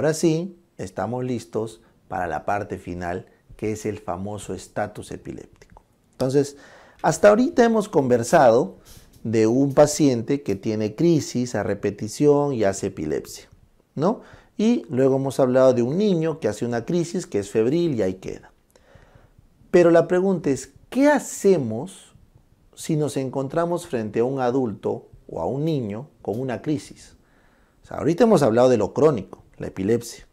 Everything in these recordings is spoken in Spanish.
Ahora sí, estamos listos para la parte final, que es el famoso estatus epiléptico. Entonces, hasta ahorita hemos conversado de un paciente que tiene crisis a repetición y hace epilepsia, ¿no? Y luego hemos hablado de un niño que hace una crisis, que es febril y ahí queda. Pero la pregunta es, ¿qué hacemos si nos encontramos frente a un adulto o a un niño con una crisis? O sea, ahorita hemos hablado de lo crónico, la epilepsia.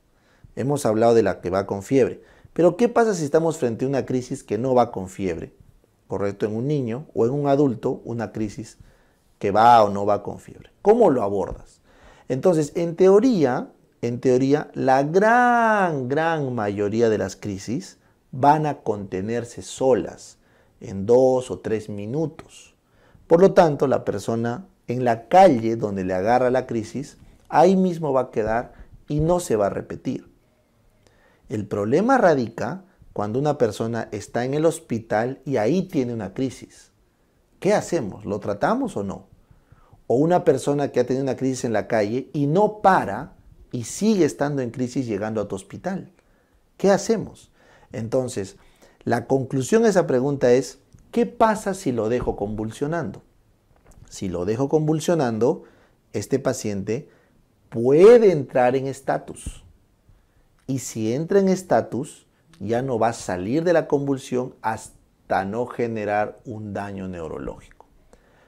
Hemos hablado de la que va con fiebre. Pero ¿qué pasa si estamos frente a una crisis que no va con fiebre? ¿Correcto? En un niño o en un adulto, una crisis que va o no va con fiebre. ¿Cómo lo abordas? Entonces, en teoría, la gran mayoría de las crisis van a contenerse solas en 2 o 3 minutos. Por lo tanto, la persona en la calle donde le agarra la crisis, ahí mismo va a quedar y no se va a repetir. El problema radica cuando una persona está en el hospital y ahí tiene una crisis. ¿Qué hacemos? ¿Lo tratamos o no? O una persona que ha tenido una crisis en la calle y no para y sigue estando en crisis llegando a tu hospital. ¿Qué hacemos? Entonces, la conclusión a esa pregunta es, ¿qué pasa si lo dejo convulsionando? Si lo dejo convulsionando, este paciente puede entrar en estatus. Y si entra en estatus, ya no va a salir de la convulsión hasta no generar un daño neurológico.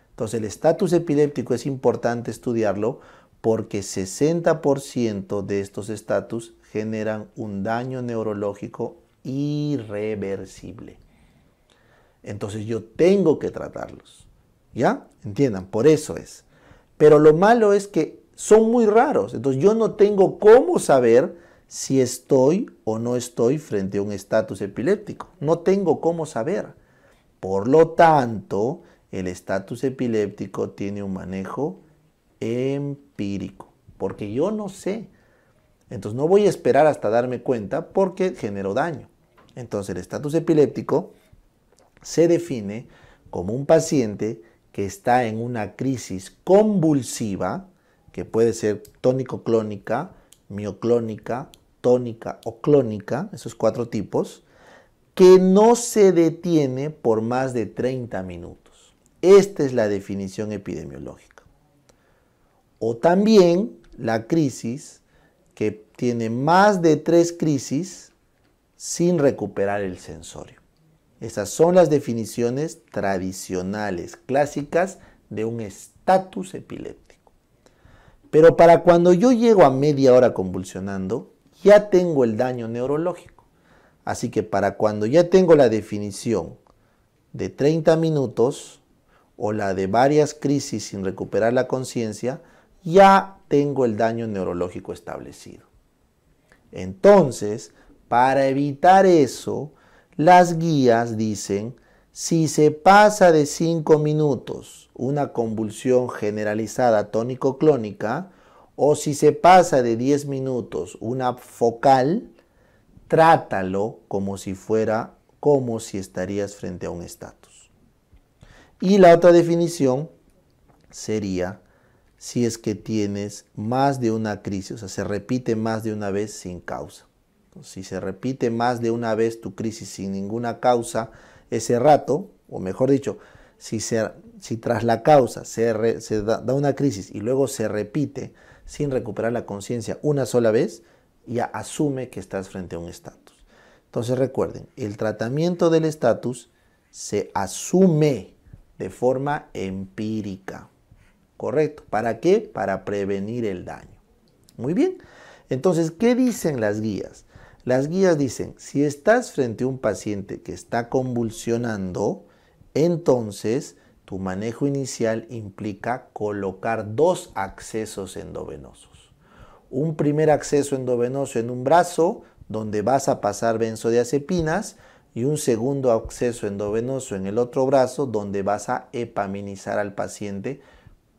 Entonces, el estatus epiléptico es importante estudiarlo porque 60% de estos estatus generan un daño neurológico irreversible. Entonces, yo tengo que tratarlos. ¿Ya? Entiendan, por eso es. Pero lo malo es que son muy raros. Entonces, yo no tengo cómo saber si estoy o no estoy frente a un estatus epiléptico. No tengo cómo saber. Por lo tanto, el estatus epiléptico tiene un manejo empírico, porque yo no sé. Entonces no voy a esperar hasta darme cuenta porque generó daño. Entonces el estatus epiléptico se define como un paciente que está en una crisis convulsiva, que puede ser tónico-clónica, mioclónica, tónica o clónica, esos 4 tipos, que no se detiene por más de 30 minutos. Esta es la definición epidemiológica. O también la crisis que tiene más de 3 crisis sin recuperar el sensorio. Esas son las definiciones tradicionales, clásicas de un estatus epiléptico. Pero para cuando yo llego a media hora convulsionando, ya tengo el daño neurológico. Así que para cuando ya tengo la definición de 30 minutos o la de varias crisis sin recuperar la conciencia, ya tengo el daño neurológico establecido. Entonces, para evitar eso, las guías dicen, si se pasa de 5 minutos una convulsión generalizada tónico-clónica, o si se pasa de 10 minutos una focal, trátalo como si estarías frente a un estatus. Y la otra definición sería si es que tienes más de una crisis, o sea, se repite más de una vez sin causa. Entonces, si se repite más de una vez tu crisis sin ninguna causa ese rato, o mejor dicho, si tras la causa se da una crisis y luego se repite sin recuperar la conciencia una sola vez, ya asume que estás frente a un estatus. Entonces recuerden, el tratamiento del estatus se asume de forma empírica. ¿Correcto? ¿Para qué? Para prevenir el daño. Muy bien. Entonces, ¿qué dicen las guías? Las guías dicen, si estás frente a un paciente que está convulsionando, entonces tu manejo inicial implica colocar 2 accesos endovenosos. Un primer acceso endovenoso en un brazo, donde vas a pasar benzodiazepinas, y un segundo acceso endovenoso en el otro brazo, donde vas a epaminizar al paciente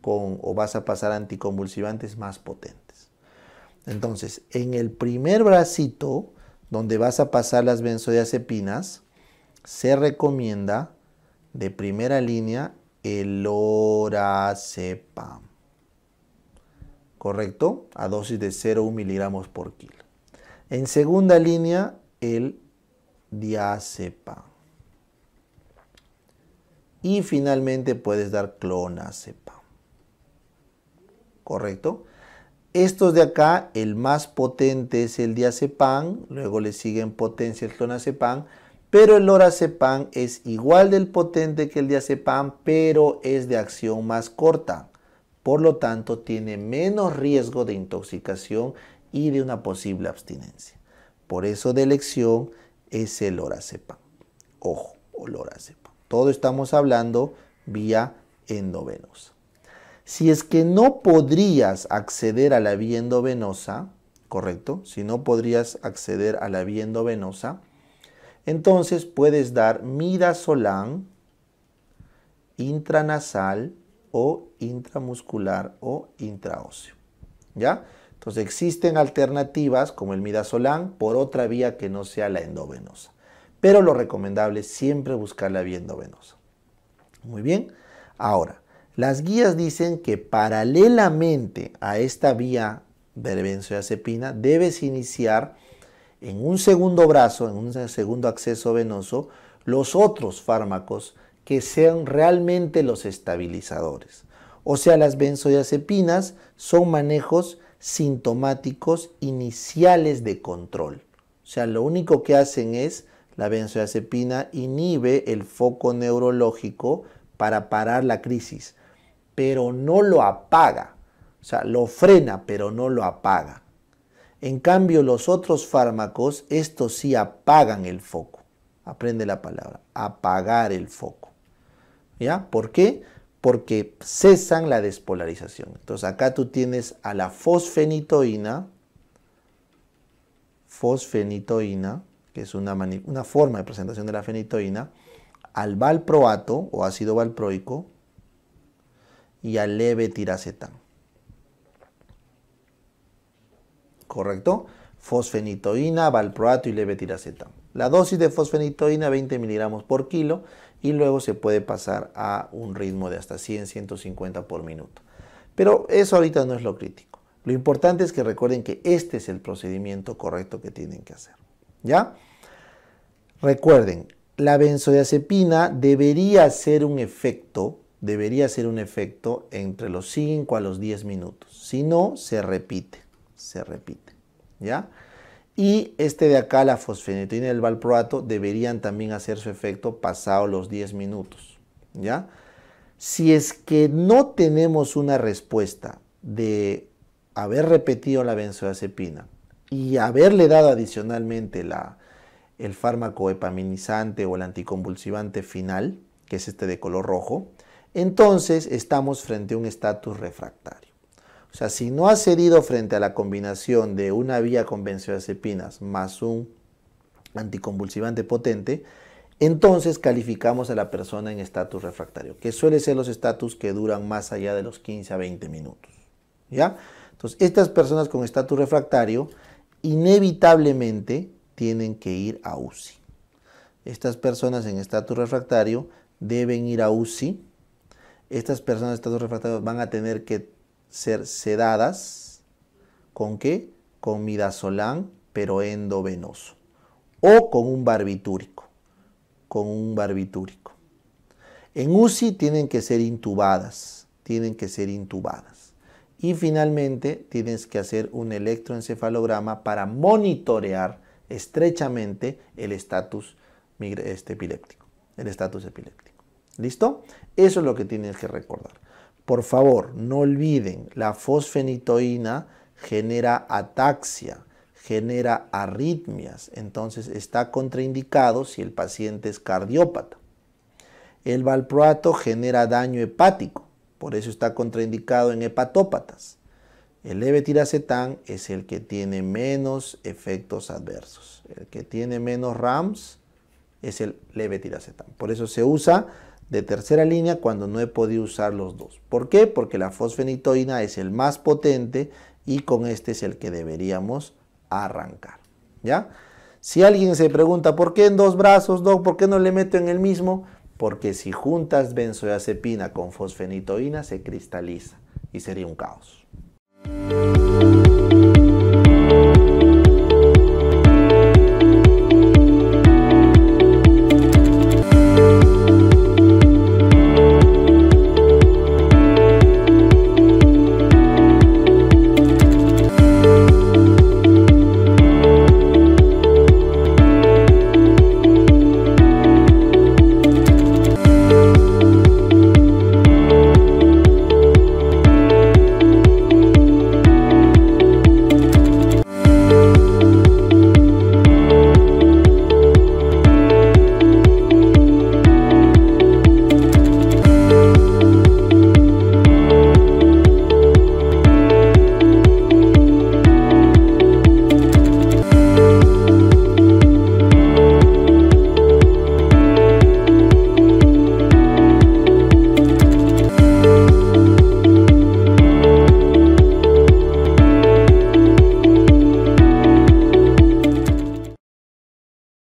o vas a pasar anticonvulsivantes más potentes. Entonces, en el primer bracito, donde vas a pasar las benzodiazepinas, se recomienda de primera línea el lorazepam. ¿correcto? A dosis de 0,1 miligramos por kilo. En segunda línea, el diazepam. Y finalmente puedes dar clonazepam. ¿Correcto? Estos de acá, el más potente es el diazepam, luego le sigue en potencia el clonazepam, pero el lorazepam es igual de potente que el diazepam, pero es de acción más corta. Por lo tanto, tiene menos riesgo de intoxicación y de una posible abstinencia. Por eso de elección es el lorazepam. Ojo, o lorazepam. Todo estamos hablando vía endovenosa. Si es que no podrías acceder a la vía endovenosa, ¿correcto? Si no podrías acceder a la vía endovenosa, entonces puedes dar midazolam intranasal o intramuscular o intraóseo. ¿Ya? Entonces existen alternativas como el midazolam por otra vía que no sea la endovenosa. Pero lo recomendable es siempre buscar la vía endovenosa. Muy bien. Ahora, las guías dicen que paralelamente a esta vía de benzodiazepina debes iniciar en un segundo brazo, en un segundo acceso venoso, los otros fármacos que sean realmente los estabilizadores. O sea, las benzodiazepinas son manejos sintomáticos iniciales de control. O sea, lo único que hacen es, la benzodiazepina inhibe el foco neurológico para parar la crisis, pero no lo apaga. O sea, lo frena, pero no lo apaga. En cambio, los otros fármacos, estos sí apagan el foco. Aprende la palabra, apagar el foco. ¿Ya? ¿Por qué? Porque cesan la despolarización. Entonces, acá tú tienes a la fosfenitoína, que es una forma de presentación de la fenitoína, al valproato o ácido valproico y al levetiracetam. ¿Correcto? Fosfenitoína, valproato y levetiracetam. La dosis de fosfenitoína 20 miligramos por kilo y luego se puede pasar a un ritmo de hasta 100-150 por minuto. Pero eso ahorita no es lo crítico. Lo importante es que recuerden que este es el procedimiento correcto que tienen que hacer. ¿Ya? Recuerden, la benzodiazepina debería hacer un efecto entre los 5 a los 10 minutos. Si no, se repite. ¿Ya? Y este de acá, la fosfenitoína y el valproato, deberían también hacer su efecto pasados los 10 minutos. ¿Ya? Si es que no tenemos una respuesta de haber repetido la benzodiazepina y haberle dado adicionalmente el fármaco epaminizante o el anticonvulsivante final, que es este de color rojo, entonces estamos frente a un estatus refractario. O sea, si no ha cedido frente a la combinación de una vía con benzodiazepinas más un anticonvulsivante potente, entonces calificamos a la persona en estatus refractario, que suele ser los estatus que duran más allá de los 15 a 20 minutos. ¿Ya? Entonces, estas personas con estatus refractario inevitablemente tienen que ir a UCI. Estas personas en estatus refractario deben ir a UCI. Estas personas en estatus refractario van a tener que ser sedadas. ¿Con qué? Con midazolam, pero endovenoso. O con un barbitúrico. En UCI tienen que ser intubadas. Y finalmente tienes que hacer un electroencefalograma para monitorear estrechamente el estatus epiléptico. ¿Listo? Eso es lo que tienes que recordar. Por favor, no olviden, la fosfenitoína genera ataxia, genera arritmias, entonces está contraindicado si el paciente es cardiópata. El valproato genera daño hepático, por eso está contraindicado en hepatópatas. El levetiracetam es el que tiene menos efectos adversos. El que tiene menos RAMS es el levetiracetam. Por eso se usa de tercera línea cuando no he podido usar los dos. ¿Por qué? Porque la fosfenitoína es el más potente y con este es el que deberíamos arrancar. ¿Ya? Si alguien se pregunta, ¿por qué en dos brazos, Doc? ¿Por qué no le meto en el mismo? Porque si juntas benzodiazepina con fosfenitoína se cristaliza y sería un caos. Chao.